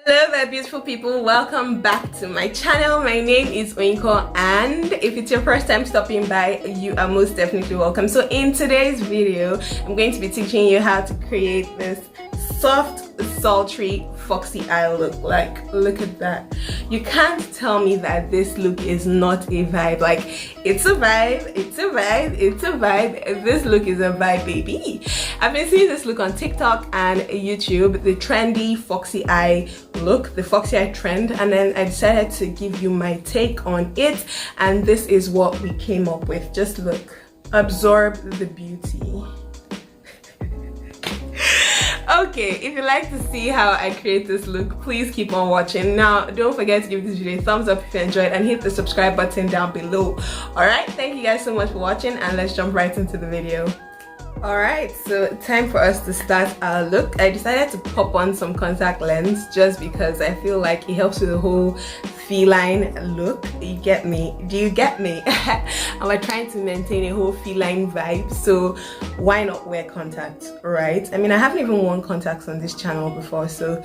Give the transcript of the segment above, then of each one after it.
Hello there, beautiful people. Welcome back to my channel. My name is Oinko, and if it's your first time stopping by, you are most definitely welcome. So in today's video, I'm going to be teaching you how to create this soft, sultry, foxy eye look. Like, look at that. You can't tell me that this look is not a vibe. Like, it's a vibe, it's a vibe, it's a vibe. This look is a vibe, baby. I've been seeing this look on TikTok and YouTube, the trendy foxy eye look, the foxy eye trend, and then I decided to give you my take on it, and this is what we came up with. Just look, absorb the beauty. Okay, if you'd like to see how I create this look, please keep on watching. Now, don't forget to give this video a thumbs up if you enjoyed, and hit the subscribe button down below. Alright, thank you guys so much for watching, and let's jump right into the video. Alright, so time for us to start our look. I decided to pop on some contact lens just because I feel like it helps with the whole feline look. You get me? Do you get me? I'm trying to maintain a whole feline vibe, so why not wear contacts, right? I mean, I haven't even worn contacts on this channel before, so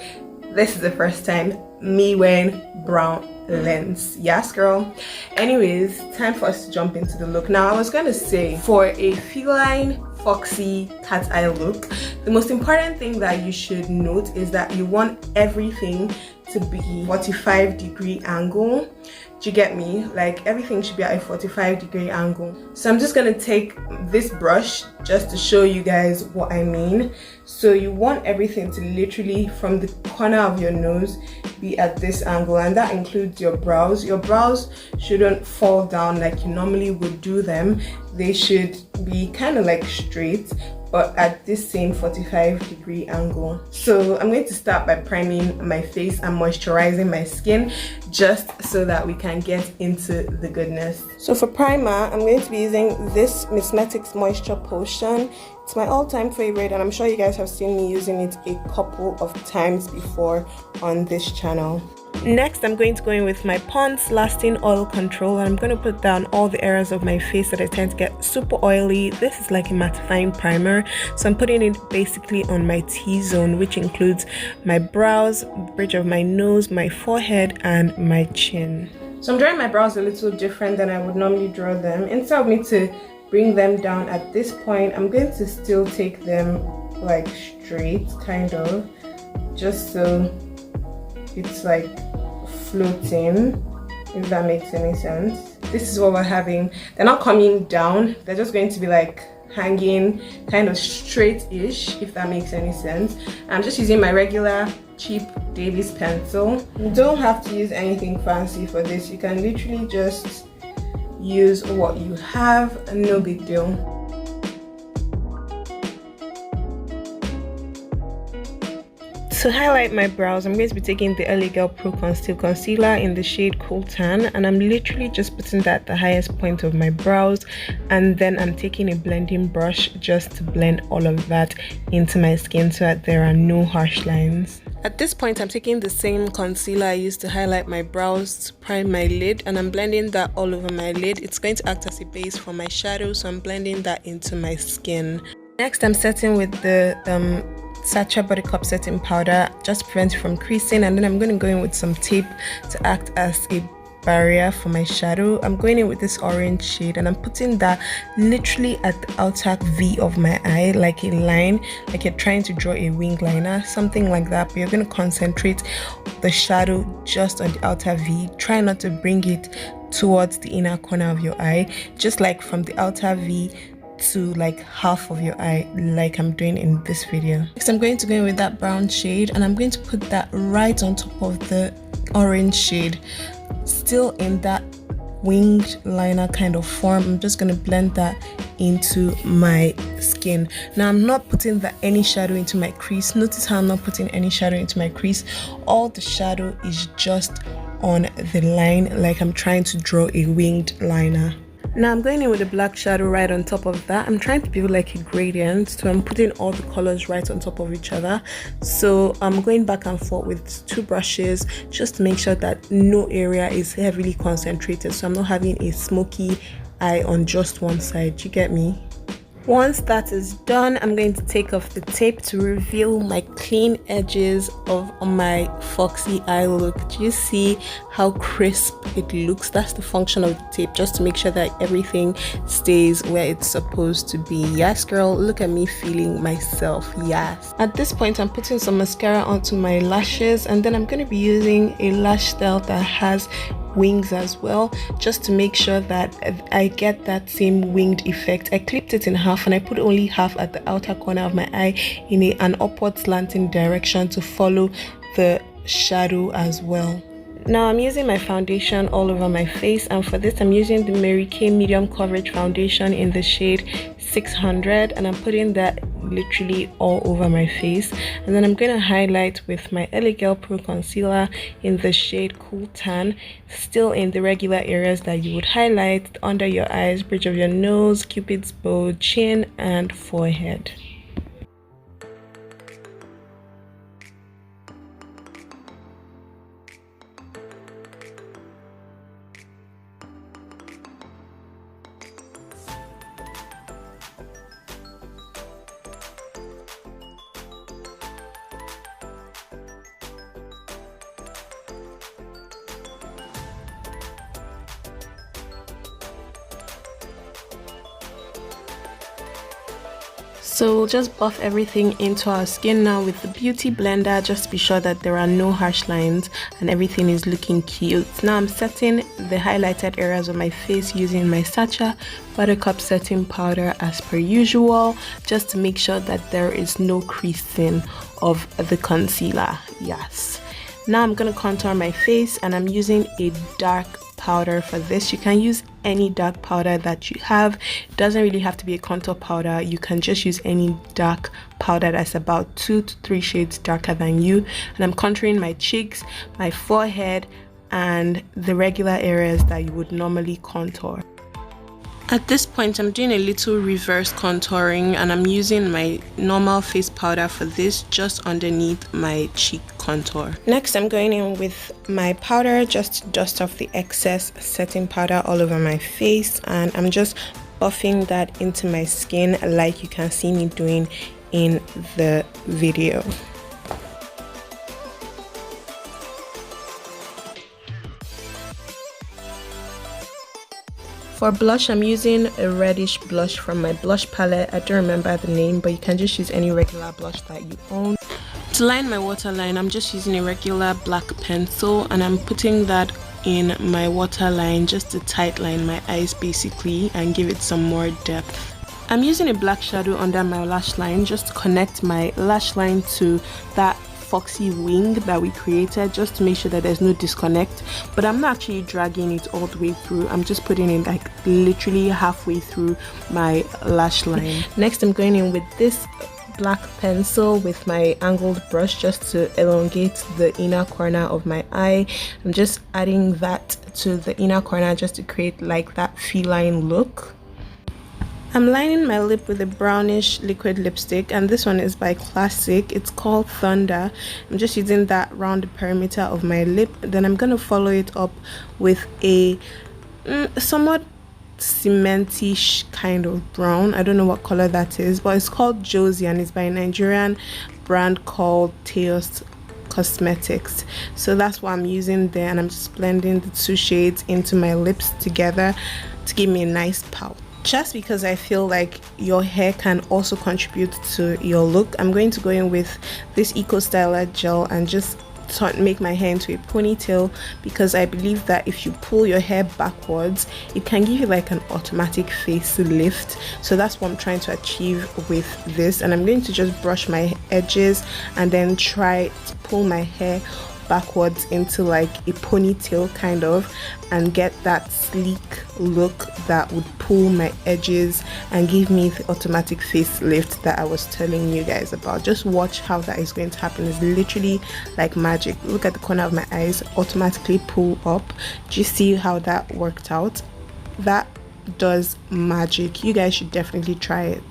this is the first time me wearing brown lens. Yes, girl. Anyways, time for us to jump into the look. Now, I was gonna say, for a feline foxy cat eye look, the most important thing that you should note is that you want everything to be 45-degree angle. Do you get me? Like, everything should be at a 45-degree angle. So I'm just gonna take this brush just to show you guys what I mean. So you want everything to literally, from the corner of your nose, be at this angle, and that includes your brows. Your brows shouldn't fall down like you normally would do them. They should be kind of like straight, but at this same 45-degree angle. So I'm going to start by priming my face and moisturizing my skin just so that we can get into the goodness. So for primer, I'm going to be using this Msmetics Moisture Potion. It's my all-time favorite, and I'm sure you guys have seen me using it a couple of times before on this channel. Next, I'm going to go in with my Pond's Lasting Oil Control, and I'm going to put down all the areas of my face that I tend to get super oily. This is like a mattifying primer, so I'm putting it basically on my T-zone, which includes my brows, bridge of my nose, my forehead, and my chin. So I'm drawing my brows a little different than I would normally draw them. Instead of me to bring them down at this point, I'm going to still take them like straight, kind of, just so it's like floating, if that makes any sense. This is what we're having. They're not coming down, they're just going to be like hanging kind of straight-ish, if that makes any sense. I'm just using my regular cheap Davis pencil. You don't have to use anything fancy for this. You can literally just use what you have, no big deal. To highlight my brows, I'm going to be taking the LA Girl Pro Conceal Concealer in the shade Cool Tan, and I'm literally just putting that at the highest point of my brows, and then I'm taking a blending brush just to blend all of that into my skin so that there are no harsh lines. At this point, I'm taking the same concealer I used to highlight my brows to prime my lid, and I'm blending that all over my lid. It's going to act as a base for my shadow, so I'm blending that into my skin. Next, I'm setting with the Sacha buttercup setting powder just to prevent it from creasing, and then I'm going to go in with some tape to act as a barrier for my shadow. I'm going in with this orange shade, and I'm putting that literally at the outer V of my eye, like a line, like you're trying to draw a wing liner, something like that, but you're going to concentrate the shadow just on the outer V. Try not to bring it towards the inner corner of your eye, just like from the outer V to like half of your eye, like I'm doing in this video. Next, I'm going to go in with that brown shade, and I'm going to put that right on top of the orange shade, still in that winged liner kind of form. I'm just going to blend that into my skin. Now, I'm not putting any shadow into my crease. Notice how I'm not putting any shadow into my crease. All the shadow is just on the line, like I'm trying to draw a winged liner. Now I'm going in with a black shadow right on top of that. I'm trying to build like a gradient, so I'm putting all the colors right on top of each other. So I'm going back and forth with two brushes just to make sure that no area is heavily concentrated, so I'm not having a smoky eye on just one side. You get me? Once that is done, I'm going to take off the tape to reveal my clean edges of my foxy eye look. Do you see how crisp it looks? That's the function of the tape, just to make sure that everything stays where it's supposed to be. Yes, girl, look at me feeling myself. Yes. At this point, I'm putting some mascara onto my lashes, and then I'm going to be using a lash style that has wings as well, just to make sure that I get that same winged effect. I clipped it in half and I put only half at the outer corner of my eye in an upward slanting direction to follow the shadow as well. Now I'm using my foundation all over my face, and for this I'm using the Mary Kay medium coverage foundation in the shade 600, and I'm putting that literally all over my face. And then I'm going to highlight with my LA Girl Pro concealer in the shade Cool Tan, still in the regular areas that you would highlight: under your eyes, bridge of your nose, cupid's bow, chin, and forehead. So we'll just buff everything into our skin now with the beauty blender, just to be sure that there are no harsh lines and everything is looking cute. Now I'm setting the highlighted areas of my face using my Sacha buttercup setting powder as per usual, just to make sure that there is no creasing of the concealer. Yes. Now I'm going to contour my face, and I'm using a dark powder for this. You can use any dark powder that you have. It doesn't really have to be a contour powder. You can just use any dark powder that's about 2 to 3 shades darker than you. And I'm contouring my cheeks, my forehead, and the regular areas that you would normally contour. At this point, I'm doing a little reverse contouring, and I'm using my normal face powder for this, just underneath my cheek contour. Next, I'm going in with my powder just to dust off the excess setting powder all over my face, and I'm just buffing that into my skin like you can see me doing in the video. For blush, I'm using a reddish blush from my blush palette. I don't remember the name, but you can just use any regular blush that you own. To line my waterline, I'm just using a regular black pencil, and I'm putting that in my waterline just to tight line my eyes basically and give it some more depth. I'm using a black shadow under my lash line just to connect my lash line to that foxy wing that we created, just to make sure that there's no disconnect. But I'm not actually dragging it all the way through. I'm just putting it like literally halfway through my lash line. Next, I'm going in with this black pencil with my angled brush just to elongate the inner corner of my eye. I'm just adding that to the inner corner just to create like that feline look. I'm lining my lip with a brownish liquid lipstick, and this one is by Classic. It's called Thunder. I'm just using that around the perimeter of my lip. Then I'm going to follow it up with a somewhat cementish kind of brown. I don't know what color that is, but it's called Josie, and it's by a Nigerian brand called Taos Cosmetics. So that's what I'm using there, and I'm just blending the two shades into my lips together to give me a nice pout. Just because I feel like your hair can also contribute to your look, I'm going to go in with this Eco Styler gel and just make my hair into a ponytail, because I believe that if you pull your hair backwards, it can give you like an automatic facelift. So that's what I'm trying to achieve with this, and I'm going to just brush my edges and then try to pull my hair backwards into like a ponytail kind of, and get that sleek look that would pull my edges and give me the automatic facelift that I was telling you guys about. Just watch how that is going to happen. It's literally like magic. Look at the corner of my eyes automatically pull up. Do you see how that worked out? That does magic. You guys should definitely try it.